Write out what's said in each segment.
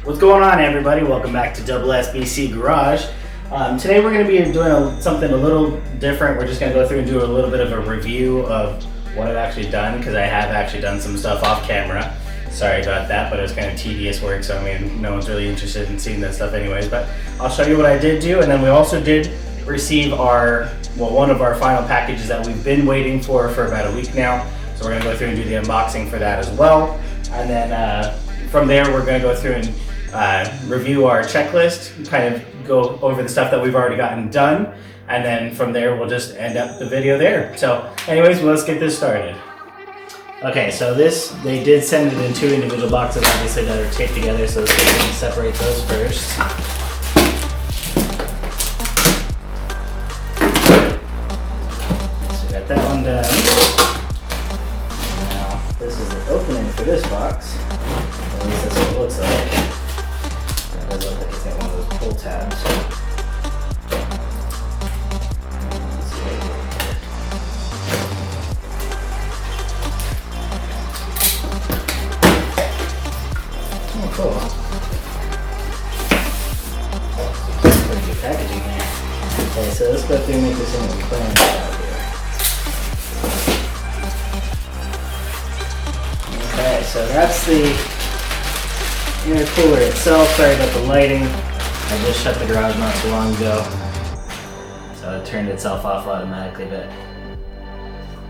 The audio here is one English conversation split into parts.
What's going on, everybody? Welcome back to SBC Garage. Today we're going to be doing something a little different. We're just going to go through and do a little bit of a review of what I've actually done, because I have actually done some stuff off camera. Sorry about that, but it was kind of tedious work, so I mean, no one's really interested in seeing that stuff anyways. But I'll show you what I did do, and then we also did receive one of our final packages that we've been waiting for about a week now. So we're going to go through and do the unboxing for that as well. And then from there, we're going to go through and review our checklist, kind of go over the stuff that we've already gotten done, and then from there we'll just end up the video there. So anyways, let's get this started. Okay, so they did send it in two individual boxes, obviously, that are taped together, so let's go ahead and separate those first. So we got that one done. Now this is the opening for this box, at least that's what it looks like. It does look like it's got one of those pull tabs. Oh, cool. Pretty good packaging here. Okay, so let's go through and make this into a clearance out here. Okay, so that's the intercooler itself. Sorry about the lighting. I just shut the garage not too long ago, so it turned itself off automatically. But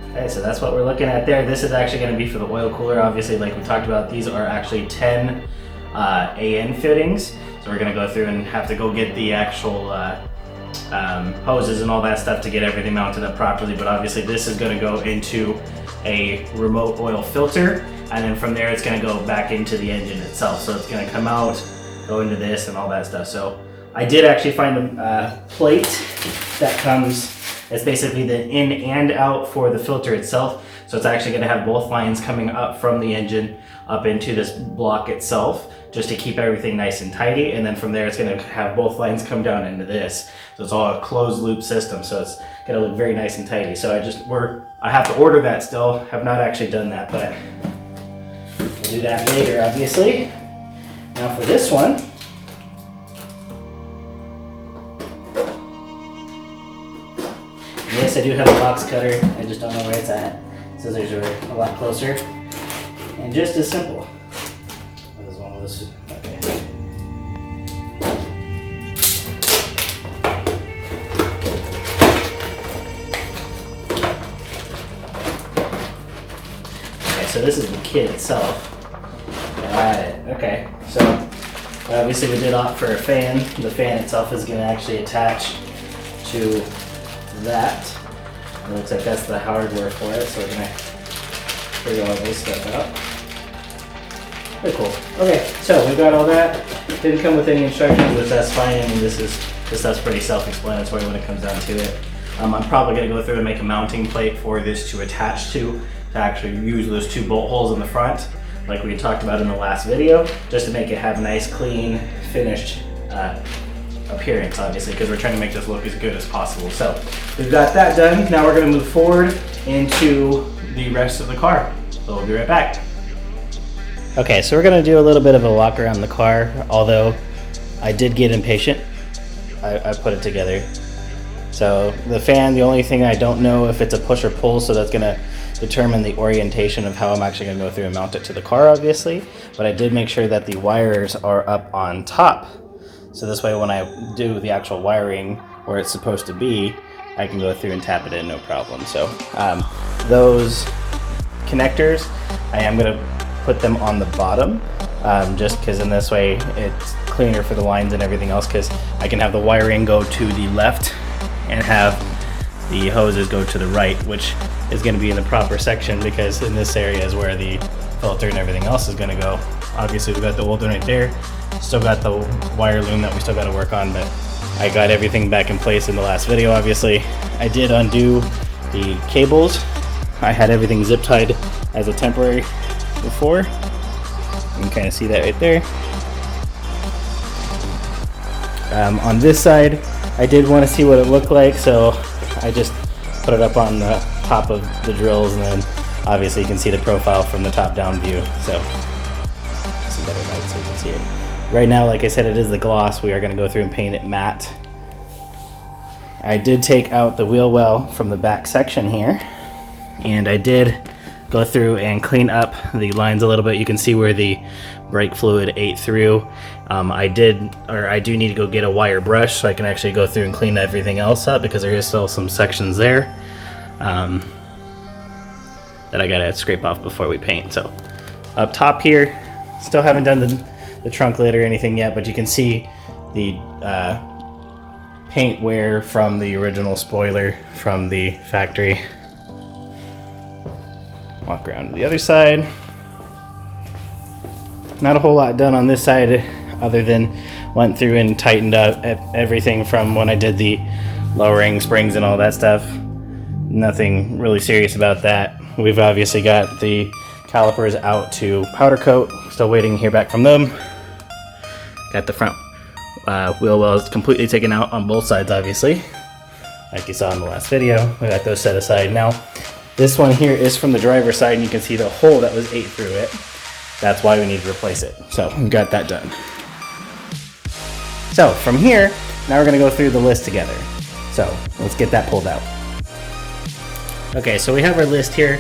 okay, so that's what we're looking at there. This is actually going to be for the oil cooler. Obviously, like we talked about, these are actually 10 AN fittings. So we're going to go through and have to go get the actual hoses and all that stuff to get everything mounted up properly. But obviously, this is going to go into a remote oil filter, and then from there it's going to go back into the engine itself. So it's going to come out, go into this and all that stuff. So I did actually find a plate that comes, it's basically the in and out for the filter itself. So it's actually going to have both lines coming up from the engine up into this block itself, just to keep everything nice and tidy. And then from there it's going to have both lines come down into this. So it's all a closed loop system, so it's going to look very nice and tidy. So I have to order that still, have not actually done that, but we'll do that later, obviously. Now for this one, yes, I do have a box cutter, I just don't know where it's at. Scissors are a lot closer, and just as simple. What is one of those? Okay. So this is the kit itself. Okay, so obviously we did opt for a fan. The fan itself is going to actually attach to that. It looks like that's the hardware for it, so we're going to figure all this stuff out. Very cool. Okay, so we got all that. Didn't come with any instructions, which that's fine. I mean, this stuff's pretty self-explanatory when it comes down to it. I'm probably going to go through and make a mounting plate for this to attach to actually use those two bolt holes in the front, like we talked about in the last video, just to make it have a nice, clean, finished appearance, obviously, because we're trying to make this look as good as possible. So we've got that done. Now we're going to move forward into the rest of the car. So we'll be right back. Okay, so we're going to do a little bit of a walk around the car, although I did get impatient. I put it together. So the fan, the only thing I don't know if it's a push or pull, so that's going to determine the orientation of how I'm actually going to go through and mount it to the car, obviously. But I did make sure that the wires are up on top. So this way when I do the actual wiring where it's supposed to be, I can go through and tap it in, no problem. So those connectors, I am going to put them on the bottom, just because in this way it's cleaner for the lines and everything else, because I can have the wiring go to the left and have the hoses go to the right, which is going to be in the proper section, because in this area is where the filter and everything else is going to go. Obviously we've got the old one right there, still got the wire loom that we still got to work on, but I got everything back in place in the last video. Obviously I did undo the cables. I had everything zip tied as a temporary before. You can kind of see that right there. On this side I did want to see what it looked like, so I just put it up on the top of the drills, and then obviously you can see the profile from the top down view. So some better light so you can see it. Right now, like I said, it is the gloss. We are going to go through and paint it matte. I did take out the wheel well from the back section here, and I did go through and clean up the lines a little bit. You can see where the brake fluid ate through. I do need to go get a wire brush so I can actually go through and clean everything else up, because there is still some sections there that I gotta scrape off before we paint. So up top here, still haven't done the trunk lid or anything yet, but you can see the paint wear from the original spoiler from the factory. Walk around to the other side. Not a whole lot done on this side, other than went through and tightened up everything from when I did the lowering springs and all that stuff. Nothing really serious about that. We've obviously got the calipers out to powder coat. Still waiting to hear back from them. Got the front wheel wells completely taken out on both sides, obviously, like you saw in the last video. We got those set aside now. This one here is from the driver's side, and you can see the hole that was ate through it. That's why we need to replace it. So we got that done. So from here, now we're gonna go through the list together. So let's get that pulled out. Okay, so we have our list here.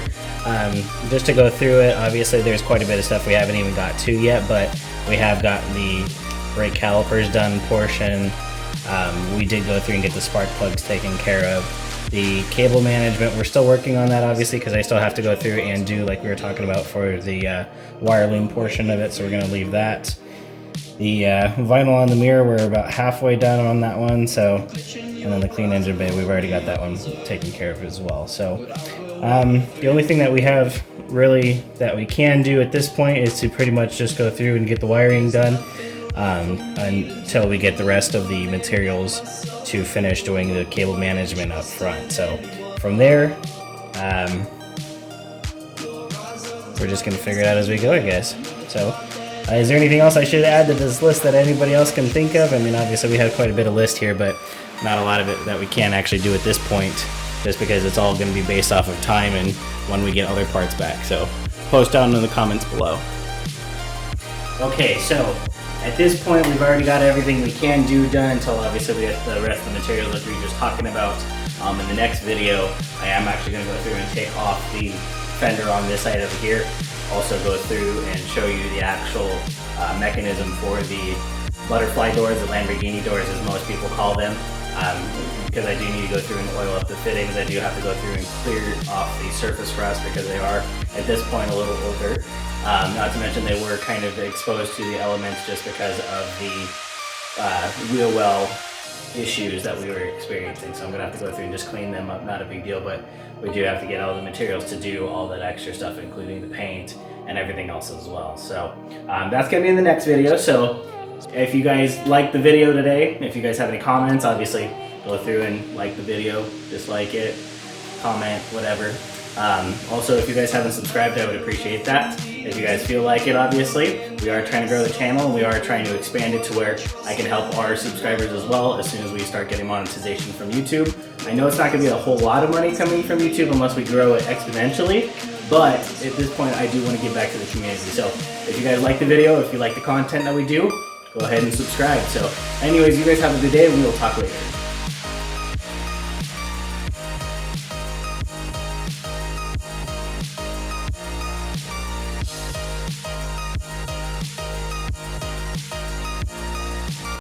Just to go through it, obviously there's quite a bit of stuff we haven't even got to yet, but we have got the brake calipers done portion. We did go through and get the spark plugs taken care of. The cable management, we're still working on that, obviously, because I still have to go through and do, like we were talking about, for the wire loom portion of it, so we're going to leave that. The vinyl on the mirror, we're about halfway done on that one, so, and then the clean engine bay, we've already got that one taken care of as well. So the only thing that we have really that we can do at this point is to pretty much just go through and get the wiring done until we get the rest of the materials to finish doing the cable management up front. So from there, we're just gonna figure it out as we go, I guess. So is there anything else I should add to this list that anybody else can think of? I mean, obviously we have quite a bit of list here, but not a lot of it that we can actually do at this point, just because it's all gonna be based off of time and when we get other parts back. So post down in the comments below. Okay, so at this point, we've already got everything we can do done until obviously we get the rest of the materials that we were just talking about. In the next video, I am actually going to go through and take off the fender on this side over here. Also go through and show you the actual mechanism for the butterfly doors, the Lamborghini doors as most people call them. Because I do need to go through and oil up the fittings. I do have to go through and clear off the surface rust because they are, at this point, a little older. Not to mention they were kind of exposed to the elements just because of the wheel well issues that we were experiencing. So I'm going to have to go through and just clean them up. Not a big deal, but we do have to get all the materials to do all that extra stuff, including the paint and everything else as well. So that's going to be in the next video. So if you guys liked the video today, if you guys have any comments, obviously go through and like the video, dislike it, comment, whatever. Also, if you guys haven't subscribed, I would appreciate that. If you guys feel like it, obviously. We are trying to grow the channel, and we are trying to expand it to where I can help our subscribers as well as soon as we start getting monetization from YouTube. I know it's not going to be a whole lot of money coming from YouTube unless we grow it exponentially, but at this point, I do want to give back to the community. So if you guys like the video, if you like the content that we do, go ahead and subscribe. So anyways, you guys have a good day, and we will talk later.